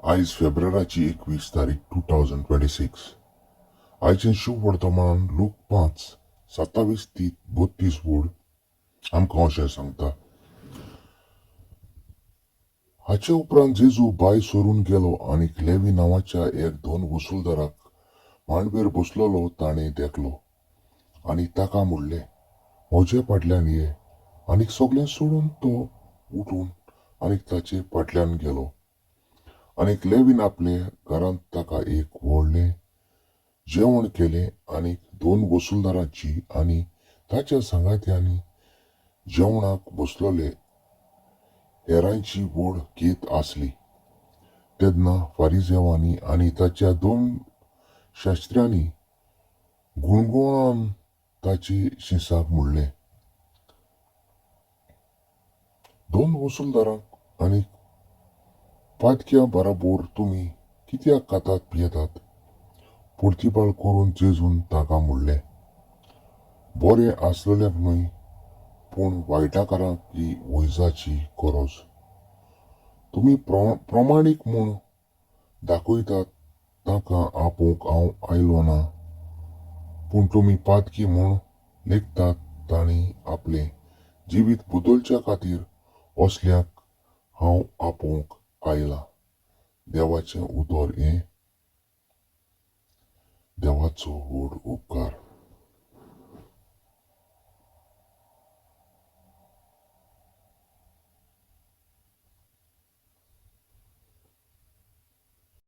आयज फेब्रुवारीची 21 तारीख 2026. आयचें शुभ वर्तमान लूक 5:27-32 वोड आमकां अशें सांगता. हाचे उपरांत जेजू बाय सोरून गेलो आनी लेवी नांवाच्या एक दोन वसूलदाराक मांडवेर बसलोलो ताणें देखलो आनी ताका म्हणलें, म्हजे फाटल्यान ये. आनीक सगळें सोडून तो उठून आनीक ताचे फाटल्यान गेलो. आनीक लेवीन आपल्या घरांत ताका एक व्हडलें जेवण केलें आनीक दोन वसूलदारांची आनी ताच्या सांगात्यांनी जेवणाक बसलोले हेरांची व्हड कीत आसली. तेन्ना फारिसेवांनी आनी ताच्या दोन शास्त्र्यांनी गुणगुणान ताचे शिसाक म्हणलें, दोन वसूलदारांक आनीक पादक्या बराबर तुमी कित्याक खातात पियेतात. प्रतिपाळ करून जेजून ताका म्हणलें, बरें आसलेल्यांक न्हय पूण वायटाकारांक ही वैजाची गरज. तुमी प्रमाणीक म्हूण दाखयतात ताका आपोवंक हांव आयलो ना, पूण तुमी पादकी म्हूण लेखतात तांणी आपलें जिवीत बदलच्या खातीर असल्यांक हांव आपोवंक आयला. देवाचें उतर हें देवाचो व्हड उपकार.